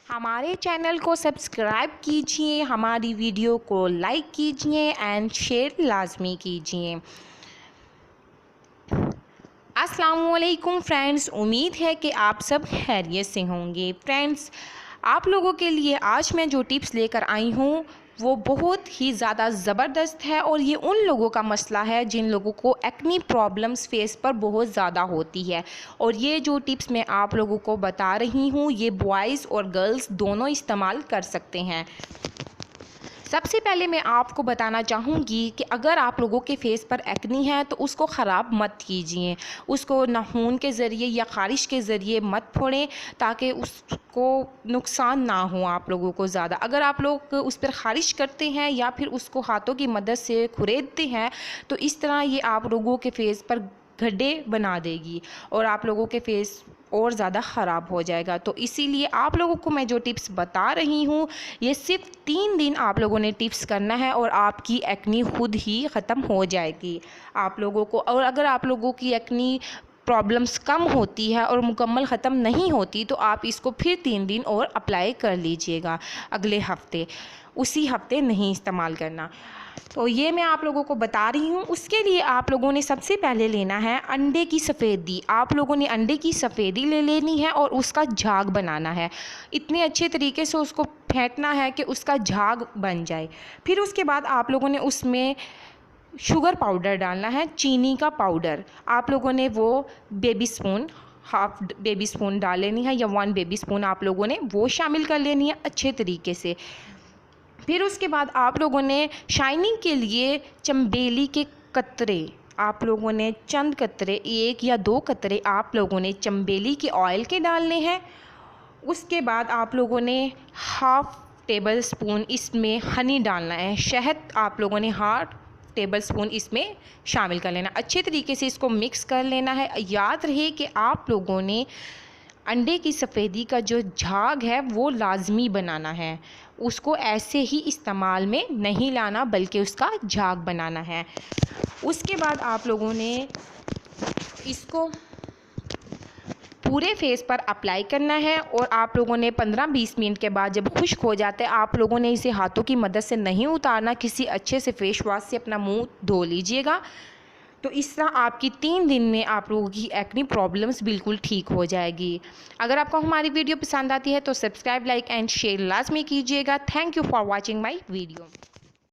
हमारे चैनल को सब्सक्राइब कीजिए, हमारी वीडियो को लाइक कीजिए एंड शेयर लाजमी कीजिए। अस्सलामुअलैकुम फ्रेंड्स, उम्मीद है कि आप सब खैरियत से होंगे। फ्रेंड्स, आप लोगों के लिए आज मैं जो टिप्स लेकर आई हूँ वो बहुत ही ज़्यादा ज़बरदस्त है और ये उन लोगों का मसला है जिन लोगों को एक्नी प्रॉब्लम्स फेस पर बहुत ज़्यादा होती है। और ये जो टिप्स मैं आप लोगों को बता रही हूँ ये बॉयज़ और गर्ल्स दोनों इस्तेमाल कर सकते हैं। सबसे पहले मैं आपको बताना चाहूँगी कि अगर आप लोगों के फेस पर एक्नी है तो उसको ख़राब मत कीजिए, उसको नाखून के ज़रिए या ख़ारिश के ज़रिए मत फोड़ें ताकि उसको नुकसान ना हो आप लोगों को ज़्यादा। अगर आप लोग उस पर ख़ारिश करते हैं या फिर उसको हाथों की मदद से खुरेदते हैं तो इस तरह ये आप लोगों के फेस पर गड्ढे बना देगी और आप लोगों के फेस और ज़्यादा ख़राब हो जाएगा। तो इसीलिए आप लोगों को मैं जो टिप्स बता रही हूँ ये सिर्फ 3 दिन आप लोगों ने टिप्स करना है और आपकी एक्नी खुद ही ख़त्म हो जाएगी आप लोगों को। और अगर आप लोगों की एक्नी प्रॉब्लम्स कम होती है और मुकम्मल ख़त्म नहीं होती तो आप इसको फिर 3 दिन और अप्लाई कर लीजिएगा, अगले हफ्ते, उसी हफ्ते नहीं इस्तेमाल करना। तो ये मैं आप लोगों को बता रही हूँ। उसके लिए आप लोगों ने सबसे पहले लेना है अंडे की सफ़ेदी। आप लोगों ने अंडे की सफ़ेदी ले लेनी है और उसका झाग बनाना है। इतने अच्छे तरीके से उसको फेंटना है कि उसका झाग बन जाए। फिर उसके बाद आप लोगों ने उसमें शुगर पाउडर डालना है, चीनी का पाउडर। आप लोगों ने वो baby spoon, half baby spoon डाल लेनी है या 1 बेबी स्पून आप लोगों ने वो शामिल कर लेनी है अच्छे तरीके से। फिर उसके बाद आप लोगों ने शाइनिंग के लिए चंबेली के कतरे, आप लोगों ने चंद कतरे, 1 या 2 कतरे आप लोगों ने चंबेली के ऑयल के डालने हैं। उसके बाद आप लोगों ने हाफ़ टेबल स्पून इसमें हनी डालना है, शहद आप लोगों ने हाफ टेबल स्पून इसमें शामिल कर लेना। अच्छे तरीके से इसको मिक्स कर लेना है। याद रहे कि आप लोगों ने अंडे की सफ़ेदी का जो झाग है वो लाजमी बनाना है, उसको ऐसे ही इस्तेमाल में नहीं लाना बल्कि उसका झाग बनाना है। उसके बाद आप लोगों ने इसको पूरे फेस पर अप्लाई करना है और आप लोगों ने 15-20 मिनट के बाद जब खुश्क हो जाते हैं आप लोगों ने इसे हाथों की मदद से नहीं उतारना, किसी अच्छे से फेस वॉश से अपना मुंह धो लीजिएगा। तो इस तरह आपकी 3 दिन में आप लोगों की एक्नी प्रॉब्लम्स बिल्कुल ठीक हो जाएगी। अगर आपको हमारी वीडियो पसंद आती है तो सब्सक्राइब, लाइक एंड शेयर लाजमी कीजिएगा। Thank you for watching my video.